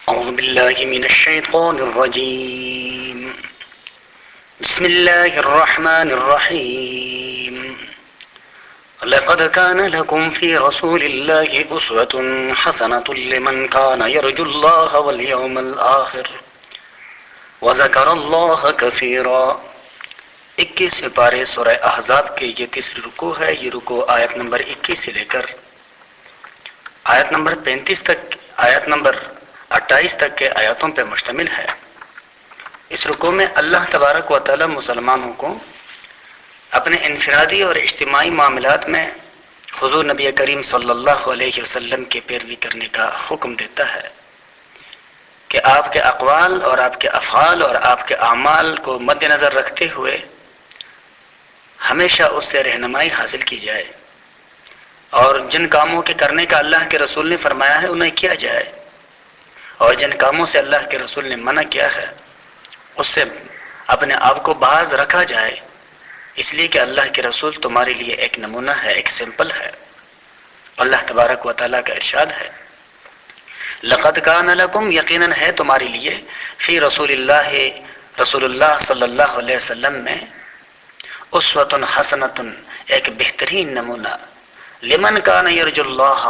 أعوذ بالله من الشيطان الرجيم. بسم الله الرحمن الرحيم. لقد كان لكم في رسول الله أسوة حسنة لمن كان يرجو الله واليوم الآخر وذكر الله كثيرا. 21 پارے سورہ احزاب کے یہ تیسری رکوع ہے. یہ رکوع آیت نمبر 21 سے لے کر آیت نمبر 35 تک، آیت نمبر 28 تک کے آیاتوں پر مشتمل ہے. اس رکوع میں اللہ تبارک و تعالی مسلمانوں کو اپنے انفرادی اور اجتماعی معاملات میں حضور نبی کریم صلی اللہ علیہ وسلم کی پیروی کرنے کا حکم دیتا ہے کہ آپ کے اقوال اور آپ کے افعال اور آپ کے اعمال کو مد نظر رکھتے ہوئے ہمیشہ اس سے رہنمائی حاصل کی جائے، اور جن کاموں کے کرنے کا اللہ کے رسول نے فرمایا ہے انہیں کیا جائے، اور جن کاموں سے اللہ کے رسول نے منع کیا ہے اس سے اپنے آپ کو باز رکھا جائے، اس لیے کہ اللہ کے رسول تمہارے لیے ایک نمونہ ہے، ایک سمپل ہے. اللہ تبارک و تعالیٰ کا ارشاد ہے، لقد کان لکم، یقیناً ہے تمہارے لیے، فی رسول اللہ صلی اللہ علیہ وسلم میں، اسوۃ حسنۃ، ایک بہترین نمونہ، لمن کان یرجو اللہ،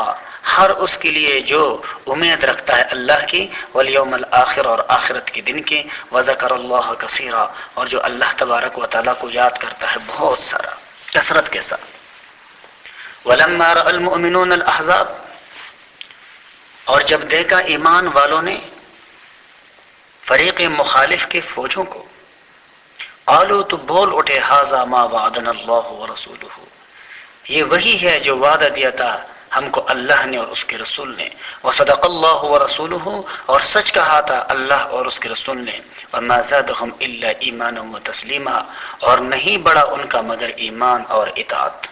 ہر اس کے لیے جو امید رکھتا ہے اللہ کی، والیوم الآخر، اور آخرت کے دن کی، وذکر اللہ کثیرا، اور جو اللہ تبارک و تعالیٰ کو یاد کرتا ہے بہت سارا، کثرت کے ساتھ. ولما رأى المؤمنون الاحزاب، اور جب دیکھا ایمان والوں نے فریق مخالف کے فوجوں کو، قالوا، تو بول اٹھے، ھذا ما وعدنا اللہ ورسولہ، یہ وہی ہے جو وعدہ دیا تھا ہم کو اللہ نے اور اس کے رسول نے، وصدق اللہ ورسولہ، اور سچ کہا تھا اللہ اور اس کے رسول نے، وما زادهم الا ایمانا وتسلیما، اور نہیں بڑھا ان کا مگر ایمان اور اطاعت.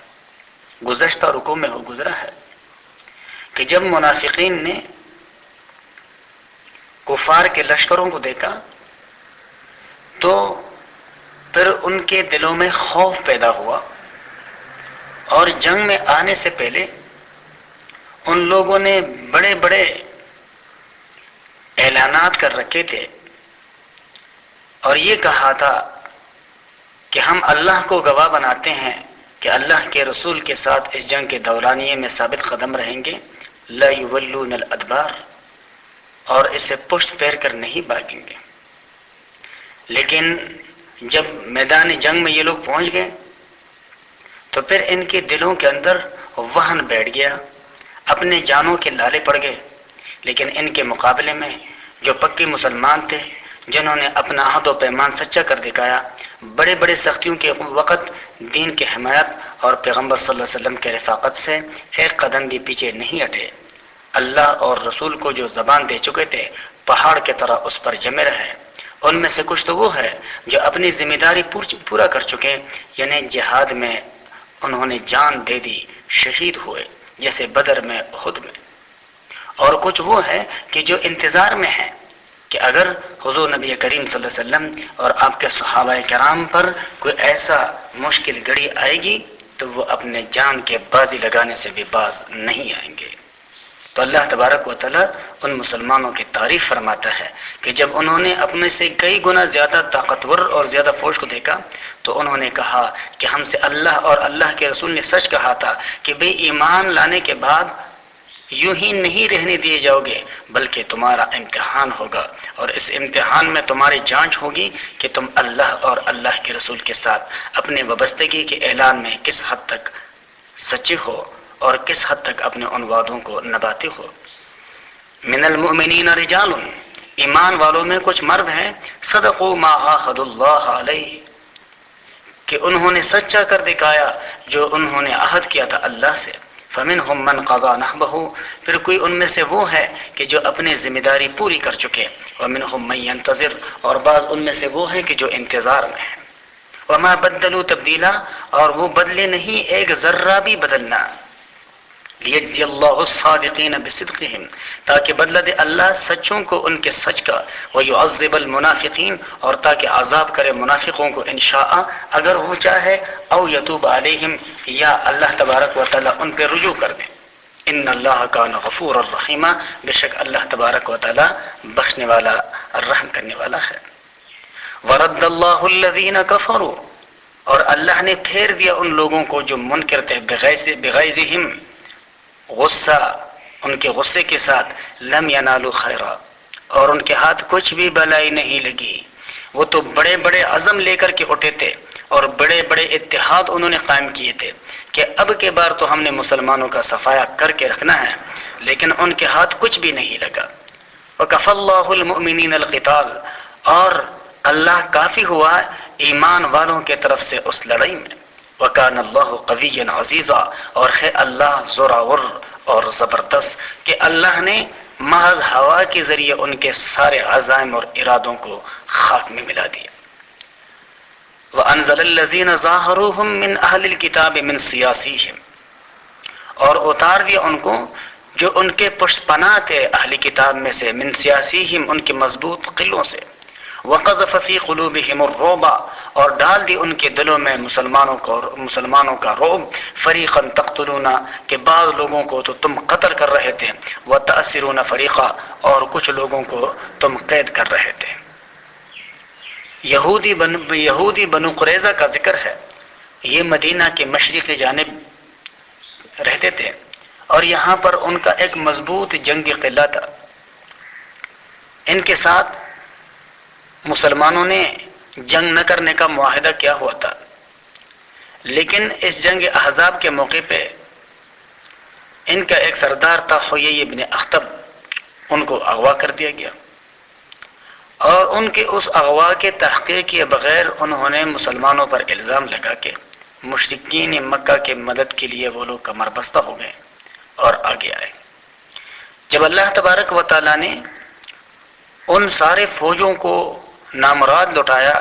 گزشتہ رکوع میں وہ گزرا ہے کہ جب منافقین نے کفار کے لشکروں کو دیکھا تو پھر ان کے دلوں میں خوف پیدا ہوا، اور جنگ میں آنے سے پہلے ان لوگوں نے بڑے بڑے اعلانات کر رکھے تھے اور یہ کہا تھا کہ ہم اللہ کو گواہ بناتے ہیں کہ اللہ کے رسول کے ساتھ اس جنگ کے دورانیے میں ثابت قدم رہیں گے، لا یولون الادبار، اور اسے پشت پھیر کر نہیں بھاگیں گے. لیکن جب میدان جنگ میں یہ لوگ پہنچ گئے تو پھر ان کے دلوں کے اندر وہن بیٹھ گیا، اپنے جانوں کے لالے پڑ گئے. لیکن ان کے مقابلے میں جو پکے مسلمان تھے، جنہوں نے اپنا عہد و پیمان سچا کر دکھایا، بڑے بڑے سختیوں کے وقت دین کی حمایت اور پیغمبر صلی اللہ علیہ وسلم کے رفاقت سے ایک قدم بھی پیچھے نہیں ہٹے. اللہ اور رسول کو جو زبان دے چکے تھے پہاڑ کی طرح اس پر جمے رہے. ان میں سے کچھ تو وہ ہے جو اپنی ذمہ داری پورا کر چکے، یعنی جہاد میں انہوں نے جان دے دی، شہید ہوئے، جیسے بدر میں، احد میں. اور کچھ وہ ہے کہ جو انتظار میں ہیں کہ اگر حضور نبی کریم صلی اللہ علیہ وسلم اور آپ کے صحابہ کرام پر کوئی ایسا مشکل گھڑی آئے گی تو وہ اپنے جان کے بازی لگانے سے بھی باز نہیں آئیں گے. تو اللہ تبارک و تعالیٰ ان مسلمانوں کی تعریف فرماتا ہے کہ جب انہوں نے اپنے سے کئی گنا زیادہ طاقتور اور زیادہ فوج کو دیکھا تو انہوں نے کہا کہ ہم سے اللہ اور اللہ کے رسول نے سچ کہا تھا کہ بے ایمان لانے کے بعد یوں ہی نہیں رہنے دیے جاؤ گے، بلکہ تمہارا امتحان ہوگا، اور اس امتحان میں تمہاری جانچ ہوگی کہ تم اللہ اور اللہ کے رسول کے ساتھ اپنے وابستگی کے اعلان میں کس حد تک سچے ہو اور کس حد تک اپنے ان وعدوں کو نبھاتے ہو. من المؤمنین رجال، ایمان والوں میں کچھ مرد ہیں، صدقوا ما عاہدوا اللہ علیہ، کہ انہوں نے سچا کر دکھایا جو انہوں نے عہد کیا تھا اللہ سے. فمنہم من قضى نحبہ، پھر کوئی ان میں سے وہ ہے کہ جو اپنی ذمہ داری پوری کر چکے. ومنہم من ینتظر، اور بعض ان میں سے وہ ہیں کہ جو انتظار میں ہیں. وما بدلوا تبدیلا، اور وہ بدلے نہیں ایک ذرہ بھی بدلنا. لیجزی اللہ الصادقین بصدقہم، تاکہ بدلہ دے اللہ سچوں کو ان کے سچ کا، ویعذب المنافقین، اور تاکہ عذاب کرے منافقوں کو انشاء اگر وہ چاہے، او یتوب علیہم، یا اللہ تبارک و تعالی ان پہ رجوع کر دے. ان اللہ کان غفور الرحیم، بے شک اللہ تبارک و تعالی بخشنے والا رحم کرنے والا ہے۔ ورد اللہ الذین کفروا، اور اللہ نے پھیر دیا ان لوگوں کو جو منکر تھے، بغیظہم، غصہ، ان کے غصے کے ساتھ، لم ینالوا خیرا، اور ان کے ہاتھ کچھ بھی بلائی نہیں لگی۔ وہ تو بڑے بڑے عزم لے کر کے اٹھے تھے اور بڑے بڑے اتحاد انہوں نے قائم کیے تھے کہ اب کے بار تو ہم نے مسلمانوں کا صفایا کر کے رکھنا ہے، لیکن ان کے ہاتھ کچھ بھی نہیں لگا۔ وَكَفَى اللَّهُ الْمُؤْمِنِينَ الْقِتَالَ، اور اللہ کافی ہوا ایمان والوں کے طرف سے اس لڑائی میں۔ وَكَانَ اللَّهُ قَوِيًّا عَزِيزًا، اور ہے اللہ زوراور اور زبردست کہ اللہ نے محض ہوا کے ذریعے ان کے سارے عزائم اور ارادوں کو خاک میں ملا دیا۔ وَأَنزَلَ الَّذِينَ ظَاهَرُوهُم مِّنْ أَهْلِ الْكِتَابِ مِنْ سِيَاسِيهِمْ، اور اتار دیا ان کو جو ان کے پشت پناہ تھے اہل کتاب میں سے، من سیاسیہم، ان کے مضبوط قلعوں سے، وَقَذَفَ فِي قُلُوبِهِمُ الرُّعْبَ، اور ڈال دی ان کے دلوں میں مسلمانوں کا رعب، فَرِيقًا تَقْتُلُونَ، کہ بعض لوگوں کو تو تم قتل کر رہے تھے، وَتَأْسِرُونَ فَرِيقًا، اور کچھ لوگوں کو تم قید کر رہے تھے۔ یہودی بنو قریظہ کا ذکر ہے۔ یہ مدینہ کے مشرقی جانب رہتے تھے اور یہاں پر ان کا ایک مضبوط جنگی قلعہ تھا۔ ان کے ساتھ مسلمانوں نے جنگ نہ کرنے کا معاہدہ کیا ہوا تھا، لیکن اس جنگ احزاب کے موقع پہ ان کا ایک سردار تھا حیی ابن اخطب، ان کو اغوا کر دیا گیا، اور ان کے اس اغوا کے تحقیق کیے بغیر انہوں نے مسلمانوں پر الزام لگا کے مشرکین مکہ کے مدد کے لیے وہ لوگ کمر بستہ ہو گئے اور آگے آئے۔ جب اللہ تبارک و تعالیٰ نے ان سارے فوجوں کو نامراد لوٹایا،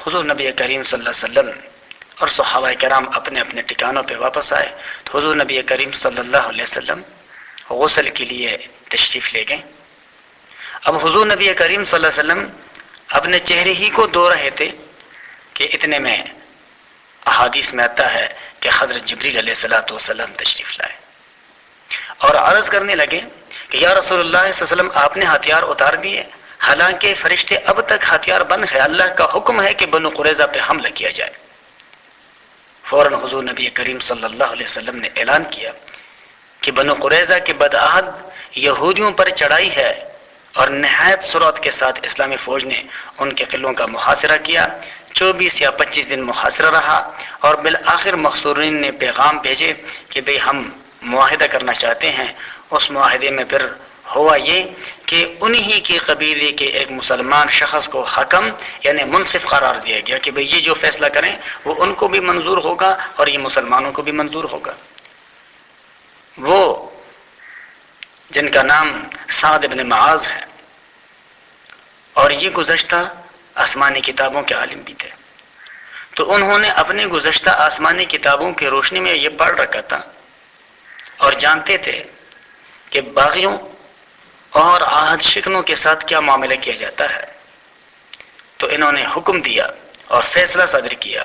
حضور نبی کریم صلی اللہ علیہ وسلم اور صحابہ کرام اپنے اپنے ٹھکانوں پہ واپس آئے تو حضور نبی کریم صلی اللہ علیہ وسلم غسل کے لیے تشریف لے گئے۔ اب حضور نبی کریم صلی اللہ علیہ وسلم اپنے چہرے ہی کو دھو رہے تھے کہ اتنے میں احادیث میں آتا ہے کہ حضرت جبریل علیہ الصلوۃ والسلام تشریف لائے اور عرض کرنے لگے کہ یا رسول اللہ صلی اللہ علیہ وسلم، آپ نے ہتھیار اتار دیے، حالانکہ فرشتے اب تک ہتھیار بند ہے، اللہ کا حکم ہے کہ بنو قریظہ پہ حملہ کیا جائے۔ فوراً حضور نبی کریم صلی اللہ علیہ وسلم نے اعلان کیا کہ بنو قریظہ کے بدعہد یہودیوں پر چڑھائی ہے، اور نہایت سرعت کے ساتھ اسلامی فوج نے ان کے قلعوں کا محاصرہ کیا۔ 24 یا 25 دن محاصرہ رہا، اور بالآخر مخصورین نے پیغام بھیجے کہ بھئی ہم معاہدہ کرنا چاہتے ہیں۔ اس معاہدے میں پھر ہوا یہ کہ انہی کے قبیلے کے ایک مسلمان شخص کو حکم یعنی منصف قرار دیا گیا کہ بھئی یہ جو فیصلہ کریں وہ ان کو بھی منظور ہوگا اور یہ مسلمانوں کو بھی منظور ہوگا۔ وہ جن کا نام سعد بن معاذ ہے، اور یہ گزشتہ آسمانی کتابوں کے عالم بھی تھے، تو انہوں نے اپنے گزشتہ آسمانی کتابوں کی روشنی میں یہ پڑھ رکھا تھا اور جانتے تھے کہ باغیوں اور عہد شکنوں کے ساتھ کیا معاملہ کیا جاتا ہے، تو انہوں نے حکم دیا اور فیصلہ صادر کیا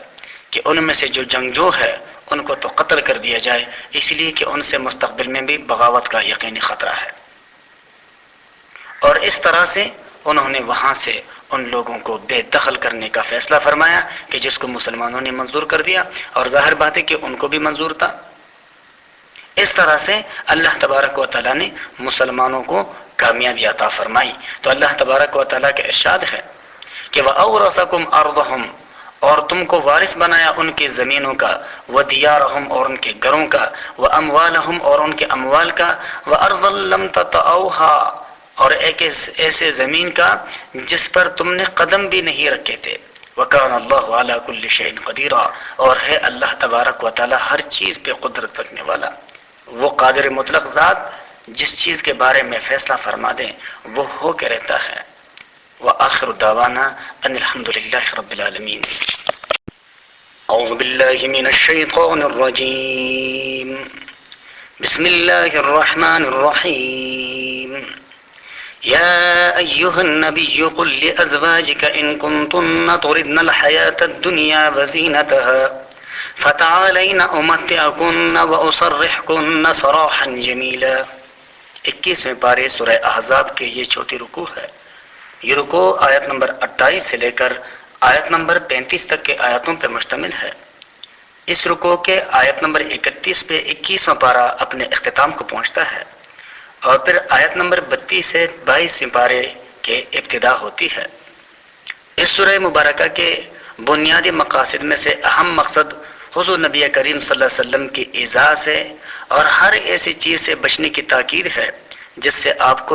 کہ ان میں سے جو جنگجو ہے ان کو تو قتل کر دیا جائے، اس لیے کہ ان سے مستقبل میں بھی بغاوت کا یقینی خطرہ ہے۔ اور اس طرح سے انہوں نے وہاں سے ان لوگوں کو بے دخل کرنے کا فیصلہ فرمایا کہ جس کو مسلمانوں نے منظور کر دیا، اور ظاہر بات ہے کہ ان کو بھی منظور تھا۔ اس طرح سے اللہ تبارک و تعالیٰ نے مسلمانوں کو کامیابی عطا فرمائی۔ تو اللہ تبارک و تعالیٰ کا ارشاد ہے کہ وَأَوْرَثَكُمْ أَرْضَهُمْ، اور تم کو وارث بنایا ان کی زمینوں کا، وَدِيَارَهُمْ، اور ان کے گھروں کا، وَأَمْوَالَهُمْ، اور ان کے اموال کا، وَأَرْضًا لَمْ تَطَئُوهَا، اور ایک ایسے زمین کا جس پر تم نے قدم بھی نہیں رکھے تھے، وَكَانَ اللَّهُ عَلَى كُلِّ شَيْءٍ قَدِيرًا، اور ہے اللہ تبارک و تعالیٰ ہر چیز پہ قدرت رکھنے والا۔ وہ قادر مطلق ذات جس چیز کے بارے میں فیصلہ فرما دیں وہ ہو کے رہتا ہے۔ وآخر دعوانا ان الحمد للہ رب العالمین۔ اعوذ باللہ من الشیطان الرجیم، بسم اللہ الرحمن الرحیم۔ یا ایہا النبی قل لأزواجک ان کنتن تردن الحیاة الدنیا وزینتها فتعالین امتعکن واسرحکن سراحا جمیلا۔ 21ویں پارے سورہ احزاب کے یہ چوتھی رکوع ہے۔ یہ رکوع آیت نمبر 28 سے لے کر آیت نمبر 35 تک کے آیاتوں پر مشتمل ہے۔ اس رکوع کے آیت نمبر 31 پہ 21واں پارہ اپنے اختتام کو پہنچتا ہے، اور پھر آیت نمبر 32 سے 22ویں پارے کے ابتدا ہوتی ہے۔ اس سورہ مبارکہ کے بنیادی مقاصد میں سے اہم مقصد حضور نبی کریم صلی اللہ علیہ وسلم کی ایذا سے اور ہر ایسی چیز سے بچنے کی تاکید ہے جس سے آپ کو